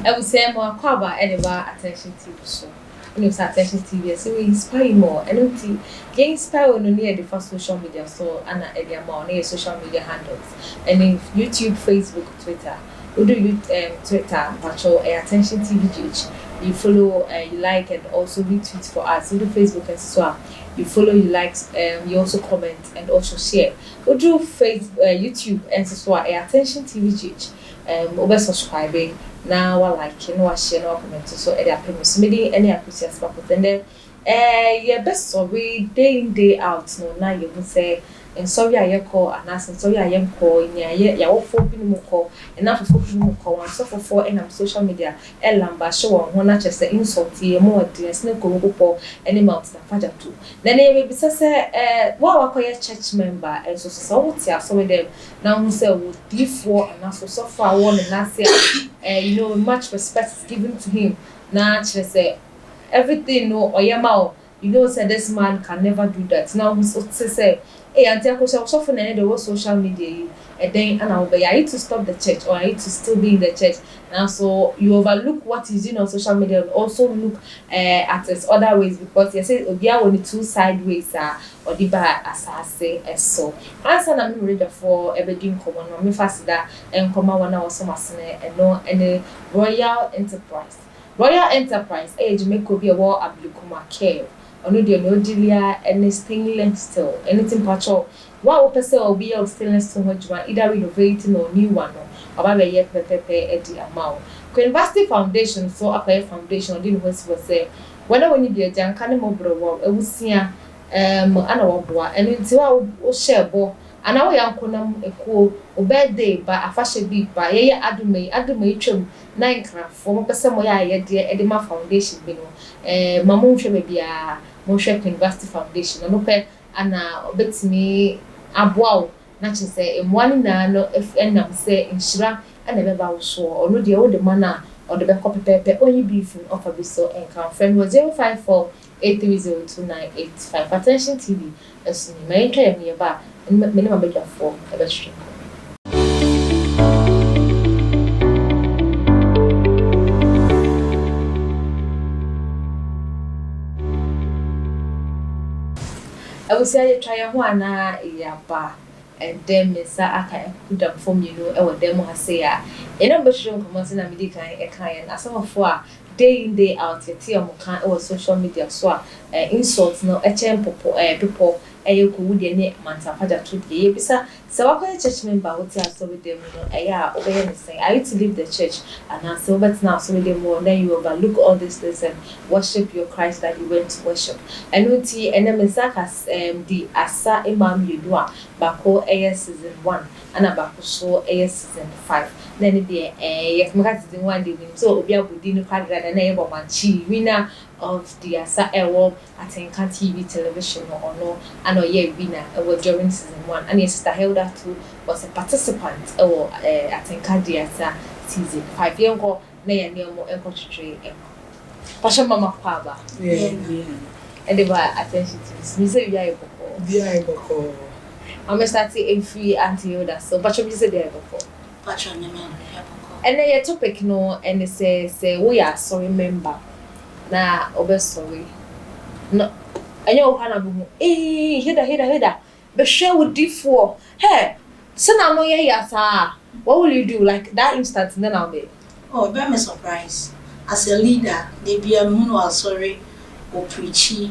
I would say more cover anywhere attention TV so. You know, attention TV, so we inspire more. And you inspire on near the first social media, so and the amount near social media handles. And in YouTube, Facebook, Twitter. We do Twitter, patrol attention TV page. You follow, you like, and also retweet for us. We do Facebook as well. You follow, you like, you also comment and also share. We do YouTube and so attention TV page. Over subscribing now, like you know, share no comment so any appearance. Maybe any appreciation about and then yeah, best sorry day in day out. No, now you will say. And sorry, I call and ask, sorry, I am calling. Yeah, all 4 people call, enough of 4 people call, and so for and I'm social media, Lamba show on one just the insult, more dear snake go any mountain father too. Then they may be say, well, I call a church member, and so with them now who say would D4 and also so far one and I say, you know, much respect is given to him. Now, just say everything, no, or Yamao, you know, say this man can never do that. Now, who's say, hey, Auntie Uncle, so often the whole social media, and then and I'll be I need to stop the church or I need to still be in the church. Now, so you overlook what he's doing on social media and also look at its other ways because you say, oh, yeah, only 2 sideways or the bar as I say, so. Answer I'm ready for everything common, or me fast that and come out 1 hour so much and no any Royal Enterprise. Royal Enterprise, Jamaica be a war ablicuma care. Ono de no dilia any stainless steel anything patcho what we person will be of stainless steel hojuma either renovating or new one or ba ye pepepe edi amount University Foundation so akwa foundation on the university was say when you be a janka ne mobro wo ewusia ana wo boa eno nti wa wo share bo ana wo yankonam ekuo o birthday ba afashe bi ba ye adumai twam 9 crafo mo person mo ya ye de edema foundation bi no mamu hwe bia mo hwe University Foundation no pe ana obetimi aboa na che say emwani na no enam say inshira ana be ba wo so ono de wo de mana or the back of pepe only beef in offer be so and can friend was 054-830-2985 attention TV as my entry nearby and minimum budget for a best stream. I will say I try a one bar. And then Miss Aka could have formed you know, our demo has say, and I'm sure commencing a medical and as some of 4 day in day out, a tear or social media so insults no a champ people a good any mantapada to the ebisa. So I church member would say so with them, obeying saying I need to leave the church and I so but now so with them more then you overlook all this and worship your Christ that you went to worship. And no tea and then Misakas the ASA Imam you do Bako AS season 1 and Abako so AS season 5. Then it be yes, Makas in 1 day so Obia Budino Kaga and neighbor Manchi winner of the ASA Airwall at TV television or no and a year winner during season 1 and yes Sister Hilda too was a participant or at the ASA season 5 year ago near more encourage Passion Mama Paba and they were attention to this music I'm starting free Auntie Hilda so but you said there before and then your topic no and they say we are sorry member na obe sorry no enyo hana bu Hilda be share with D4 hey so now no yeah what will you do like that instant then I'll be oh be me surprise as a leader they be a mono sorry or preachy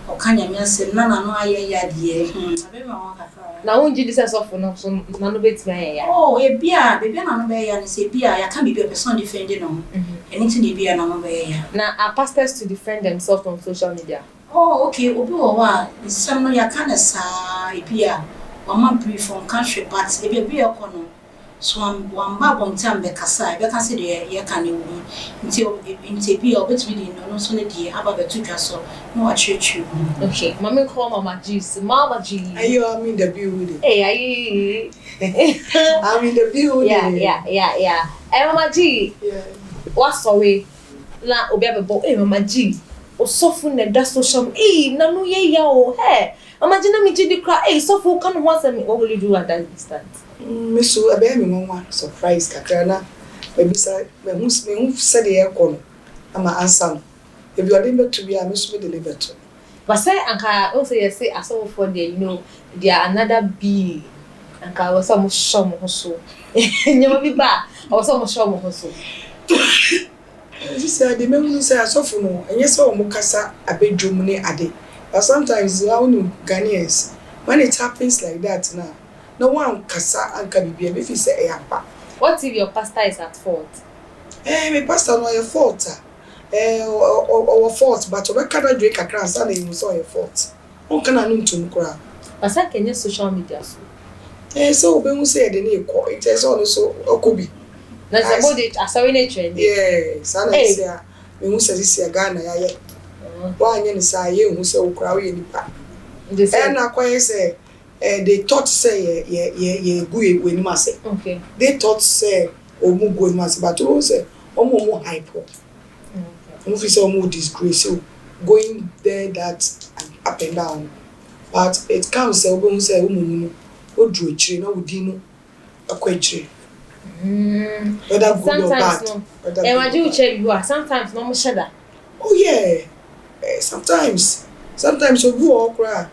or kanya me say na no aye ya de abe me won kakra na won ji this of no so na no bet me ya oh e bia be na no be ya ni say bia ya can be a person defending no anything they be na no be ya na are pastors to defend themselves on social media oh okay obi wo wa some no ya can sa e bia wa ma brief on country but e be e kono so am one ba bon time be kasa be kan say de ye kan e wo nti bia obetumi no so ne de aba be to dwa so no wa church okay mama call mama Jesus mama G ayo I'm in the building hey I'm in the building yeah mama G what sorry na obi abebo mama G o sofu na da social na no ye ya o imagine me G cry sofu kan ho say what will you do at that instant me so abe me won surprise kakra na maybe say me who said the air corner. I'm an answer. If you are able to be a miss me deliver to. But say anka also you say I saw for there, you know, there another B. Anka was some shom hoso. Nyama bi ba, was some shom hoso. This say the men say asofo no, enye say o mukasa abedwom ne ade. But sometimes you know Ghanaians, when it happens like that now, no one kasa anka bibia be fi say e apa. What if your pastor is at fault? My pastor no your fault. Or fault, but we cannot drink a cross and you saw your fault. Who can I know to cry? But I can use social media so. So when we say the name, it is also a could. That's about it. I saw in a trend. Yes, and I say, when we say this year, Ghana, why you say you who say crowd in the park. And I quite say, they thought say, yeah, good when you must say. Okay. They thought say, oh, good must, but you say, oh, more hypo. If say more disgrace, so going there that up and down. But it comes say, we say, oh, drew a tree, no, dino, a quetry. Whether good or bad. And what do you check you are sometimes no more shudder. Oh, yeah. Sometimes you go cry.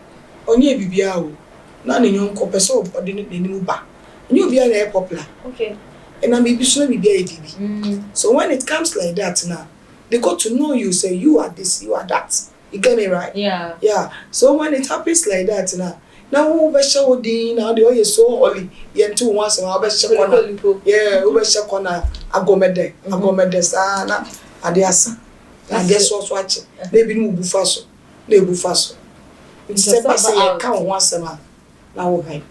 On ye bibiao. None in your copaso or didn't any back. And you'll be a popular. Okay. And I may be soon be a DB. So when it comes like that now, they got to know you, say you are this, you are that. You get me right? Yeah. Yeah. So when it happens like that now over show now the way so holy, yen 2 once and I'll be show yeah, over show corner, I go mede, sana, adiasa. And guess what's watching? They be no bufaso. They bufaso. Instead of saying, count once a month. Now, hype.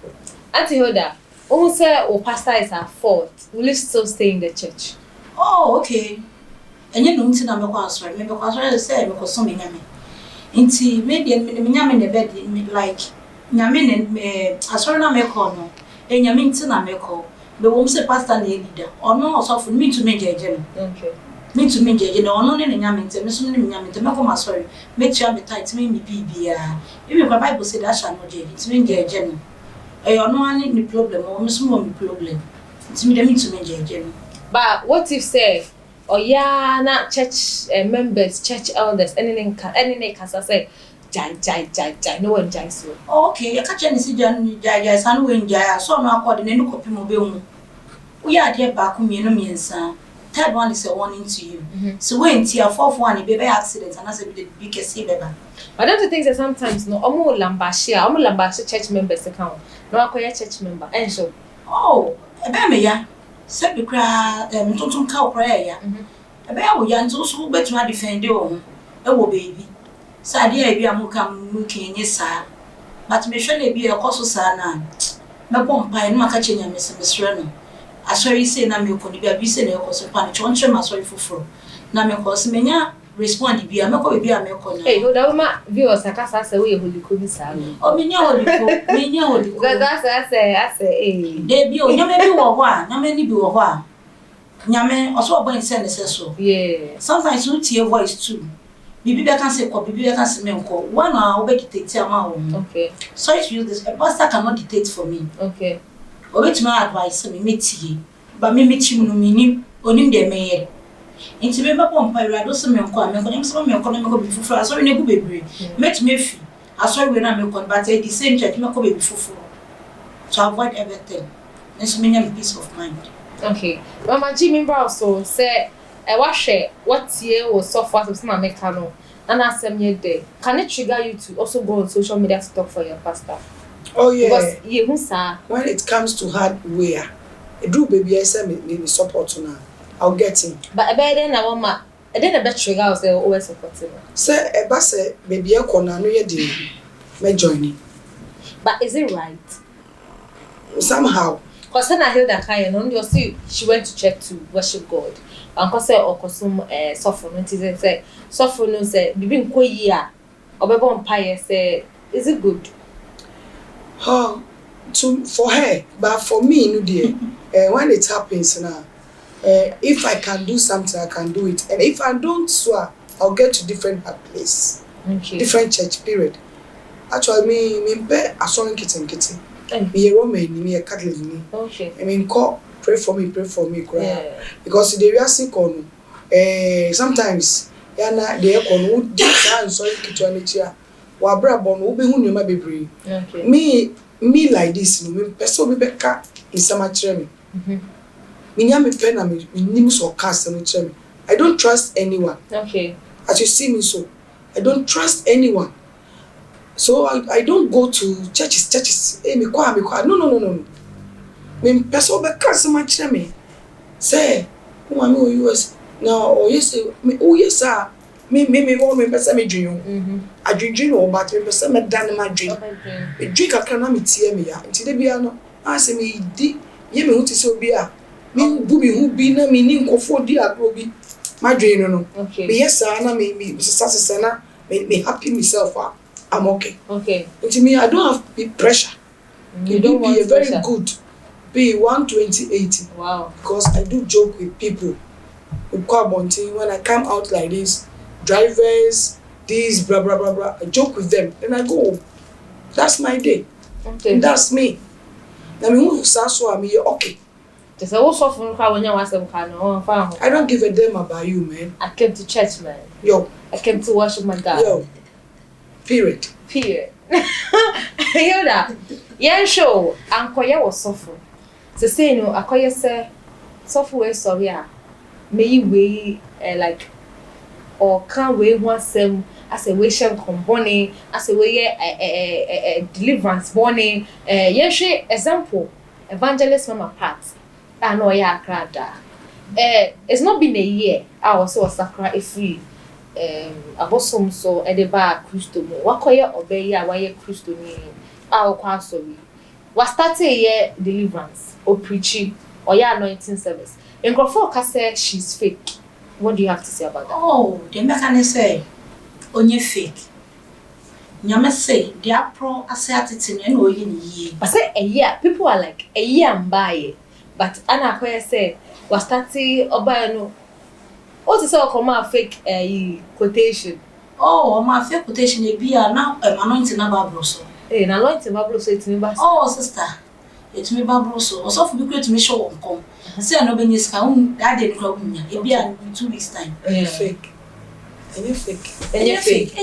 Auntie Hilda, almost say, or pastor is at fault. Will you still stay in the church? Oh, okay. And you know, I'm not sorry. Maybe because I say because some yummy. Inti maybe yummy the bed like yummy and I saw na make no. And yummy na make the woman say pastor leader or no so me to me judge. Okay. Me to me judge no no ne yummy me so me yummy to make come sorry. Make sure me tight me bibia. Even the Bible say that shall not judge. It's me judge no. Eh no any problem or me so me problem. It's me to me judge. But what if say or yeah, not church members, church elders, anything can say, jai, no one jai so. Okay, you catch any see jai, son, when jai, so no according to copy mobile. We are dear back, me no means, third one is a warning to you. So when tea, fourth one, it be by accident, and as a bit big as see better. But don't you think that sometimes no, almost lambashia church members account, no acquire church member, and so. Oh, a baby, ya. Said the cry, totum cow prayer. A bear will yan so better to defend you. Oh, baby. Sadia be a mukam looking, yes, sir. But may surely be a cost of sana. No bomb pie, no catching a Miss Renner. I saw you say, Namio could be a busy or cost of punish, one trim, sorry for. Namio cost me, respond, be a milk, be a milk. Hey, who don't viewers, I can't say we will could be silent. Oh, me know, that's I say, they be on your maybe or one, no many be or one. Yame, also going to send a so. Yeah. Sometimes you hear voice too. Bibi can say, Bibi can say, one hour, wait to take your mouth. Okay. So if you use this, a pastor cannot dictate for me. Okay. Or wait my advice, me meet ye. But me meet you, no meaning, only the mayor. Into member Pompey, I don't some economical before I saw in a good baby. Met me fee. I saw when I'm but the same church, no baby before. To avoid everything. Let's mean a peace of mind. Okay. Mama Jimmy Brown say, I wash it. What year was so fast of some mechanical? And I said, day. Can it trigger you to also go on social media to talk for your pastor? Oh, yeah. Because you, sir. When it comes to hardware, a do baby, I say, me support now. I'll get him. But I bet then I want my. I didn't bet trigger. I was always supporting. Say, a bass, baby, I corner no ye do. Me joining. But is it right? Somehow. Because then I heard that kind of you see, she went to church to worship God. And because or consume suffering. It say suffering. Say, "Bibi nko year." Obebo umpire say, "Is it good?" For her, but for me, no dear. When it happens now. If I can do something, I can do it. And if I don't swear, I'll get to different place. Okay. Different church, period. Actually, me be a song kitten. Me a Roman, me a Catholic. Okay. I mean, call pray for me, because the real sick on sometimes yana the ekon wo sorry kitchen chair wa bra bon wo be hu nyoma bebre me like this no me person be beka isama kire me me nya me pen na me nim so cast no kire me. I don't trust anyone. Okay. As you see me so, I don't trust anyone. So I don't go to churches. Hey, me kwa. No. Me person be cast ma kire me. Say, who am I US? Now, oh yes, sir. Me want me person me dream. I dream o but me person me dan ma dream. Me dream kakra na me tie me ya. Nti de bia no, I say me di ye me hu ti se obi a. Me bu bi hu bi na me ni nkofo di agro bi. My dream no. Okay. Me yes sir na me success na me happy myself. I'm okay. Okay. Nti me I don't have pressure. You don't want be a very pressure. good. Be 120/80. Wow. Because I do joke with people. With when I come out like this, drivers, these blah blah blah blah, I joke with them. Then I go home. That's my day. Okay. And that's me. I mean, who so I'm here, okay. I don't give a damn about you, man. I came to church, man. Yo. I came to worship my God. Yo. Period. Hilda, yeah, show. Uncle, you was suffering. So say no, I say, suffer sorry. May we like or can't we want some as a wish and company as a way deliverance bonnie yes example evangelist mama part I know ya krada it's not been a year I was so sakra free abosom so e de ba Christo mo wakoye obey ya waye Christo ni a okwa sorry was start a year deliverance or preaching or ya anointing service. In Crawford say she's fake. What do you have to say about that? Oh, the mechanic say, onye fake. Nyame say, they are pro asserting and no ye. I say a year. People are like a year and buy. But Anna Koya say, was starting Obano. What is all come out fake quotation? Oh, my fake quotation be now anointing about Broso. Eh, na anointing Bablo say to me, but oh, sister, it's me Babroso. Or so for me to me show come. Say no be niska that dey club me e be in 2 weeks time. Fake. Any fake.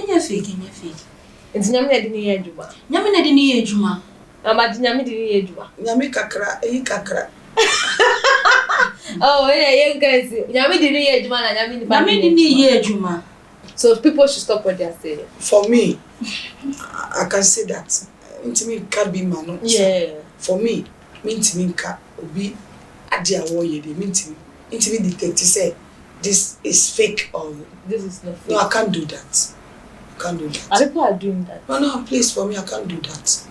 It's nyame na di ni adwuma. Nyame na di ni adwuma. Ama di nyame di ni adwuma. Nyame kakra. Oh, yeah, guys. Nyame di ni adwuma na nyame di ni adwuma. So people should stop what they are saying. For me, I can say that. Intimi can be man. Yeah. For me, intimi can be adia woye de intimi detect say this is fake or this is not fake. No, I can't do that. People are doing that. No, please, for me, I can't do that.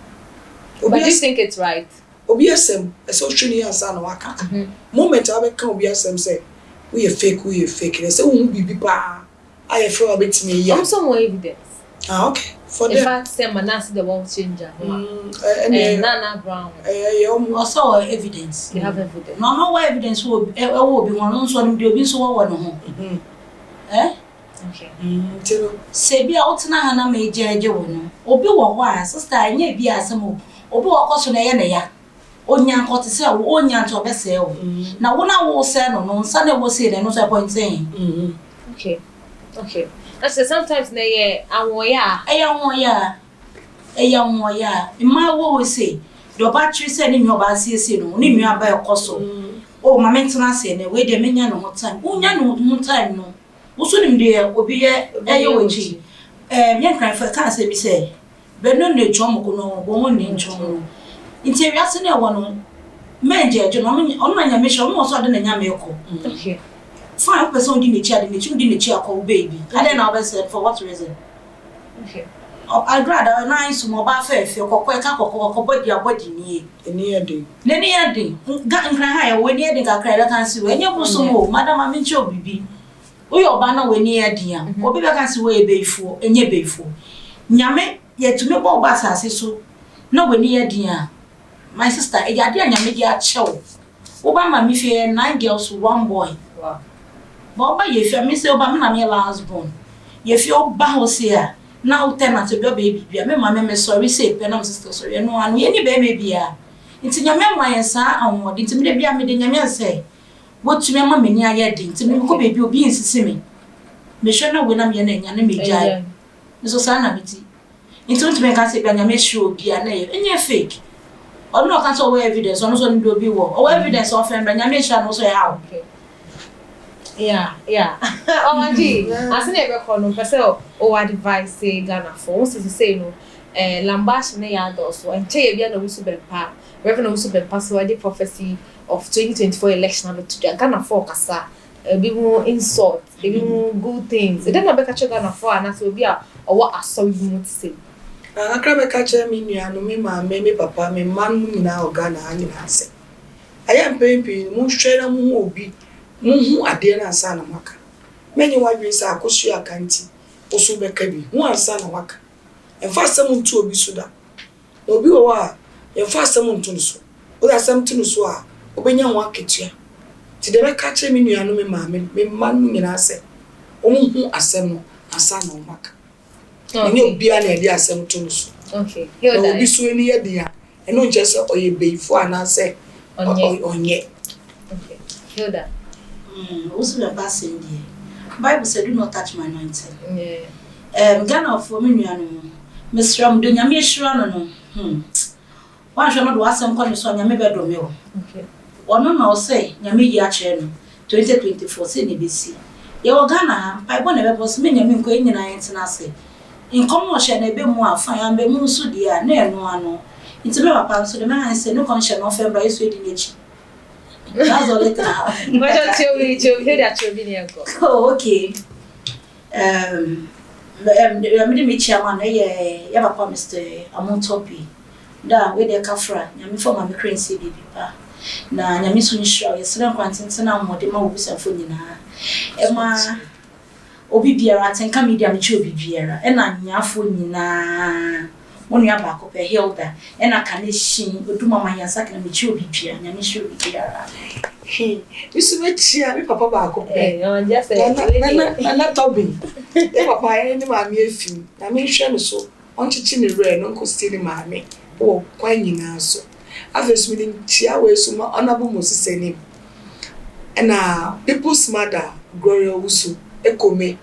But do you think it's right? OBSM, a social media son of Waka. Moment I come OBSM say, we are fake. They say, who be pa? I feel a bit me. I'm some more evidence. Okay. For in fact, say Manasi the one changer. And Nana Brown. Also evidence. They have evidence. No evidence will be one so they'll be so one. Eh? Okay. Say out na hana major no. Obi wo wa sister anya bi asem obi wo koso na ye na ya. Onya nkote se onya nto be se o. Na wo na wo se no nsa na wo se no so point saying. Okay. That's sometimes na ye anwoya. Eya nwoya. Ima wo say do battery say ni nyoba asiesie no ni nwa ba ekoso. O ma mentena se na we de menya no time. Unya no time no. Uso nim de obi ye weji. Yen kan fa kan se bi say be no ne twom ko no bo won ne twom. Nti wiase na wo no menje je no ono anya me sho mo so de na nya me ko. Okay. Fine person di ne chi akọ baby. I don't know about for what reason. Okay. I'd rather nice mobile fair kokko e ka kokko body ni. Eni ade. Neni ade. Ga nkran ha ya we ni ade ka kra da kan si we nya buso mo madam aminchi obibi. We oba na we ni ade a. Obi be kan si we beifo, enye beifo. Nyame ye tumi bo ba asase so. Na we ni ade a. My sister, e ade a nyame di a chew. Oba ma mi fe 9 girls 1 boy. Wow. Boba ye fi me say oba me na me last born. Ye fi oba ho se a na o ten at be baby bia me ma me sorry say pe na sister sorry no anu ye ni be me bia Nti nyame ma yesa anwode nti me bia me de nyame ase wotumi ama meni aye de nti me ko bebi obi nsisi me hwe na we na me na nya na me gyae nso sa na biti nti wotumi ka se bia nyame hwe obi a na ye enye fake ono ka so we evidence ono so ndi obi wo o evidence of friend nyame hwe no so ya how yeah omaji asine ebe ko no pese o advice say Ghana for once to say no lambash ne ya do so enche ye bia na wusu bepa Reverend also been passed away the prophecy of 2024 election to Ghana for kasa be more insult be more good things they don't be catch Ghana for and so be a what aso you want to say akra be catch me nua no me ma me papa me man mu nyina o Ghana anyina ase aya mpempi mu hwere mu obi mu hu ade na asa na maka menyi wadwe sa akosu akanti oso be ka bi hu asa na maka emfa asem ntu obi suda obi wo a yɛfa asɛm nto no so wo da asɛm to no so a obenya ho aketua ti de be ka kyerɛ me nua no me maame me man no nyina sɛ hu asɛm no asa na omaka ne obi a na de asɛm to no so okay Hilda obi so ni ye dia ɛno nkyɛ sɛ ɔyɛ beifo ana sɛ onye okay Hilda also the passing there Bible said do not touch my anointing Ghana for me nua no mesram do nyame ehira no no One shall not was some corner so nyame bedo me o. Okay. Ono na o say nyame yi a kire no 2024 say ne besi. Ye wo Ghana ha, Bible na be boss me nyame nko nyina yentena ase. Nkom wo hye na be mu afan ya be mu nso dia na eno ano. Nti me papa so de man say no conscience no February so di nechi. That's all it now. What you hear that you be near go. Oh okay. Me chairman ye papa Mr. Amontopi. Da we de kafra nyame fo ma me krense bibi pa na nyame so nhira ye sere kwantente na mmode ma obusafo nyina e ma obi biara tenka media me chi obi biara e na nyafo nyina wonu ya ba ko pe Hilda e na kaneshin oduma manyansa kana me chi obi biara nyame shi obi biara bisu me chia me papa ba ko pe on just say na tobi e papa e ni ma me afim na me hwe no so on chichi ni re no ko sti ni ma me o kwa nyina so afesu ni chia we so ma honorable Moses enim na people's mother Gloria Wusu ekome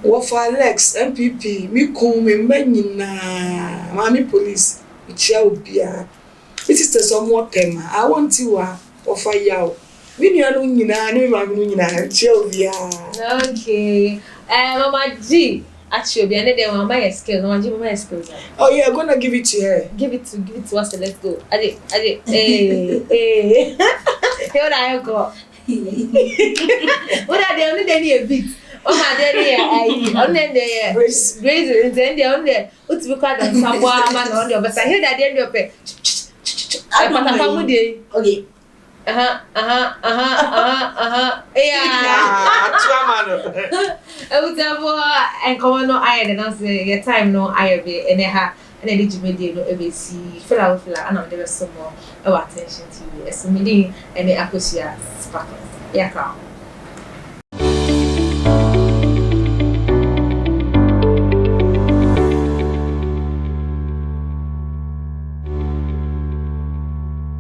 wo for Alex MPP mi kun me manyina mami police chia obia it is some more tema I want you wo for yawo mi nua no nyina ni mami no nyina chia obia okay mama G actually obi ane dey mama your skills mama G mama your skills oh yeah gonna give it to her give it to us let's go ade here I go what are they only dey a bit oh my dey on dey grace then dey on dey uti bi kwa don sabo ama na on dey obesa here that dey ope I pata mu dey okay yeah Ewutabo enkomo no aye na say your time no aye be ene ha na dey jimedi no ebesi fila ana dey so more attention to you esumidi ene akosia spark yakra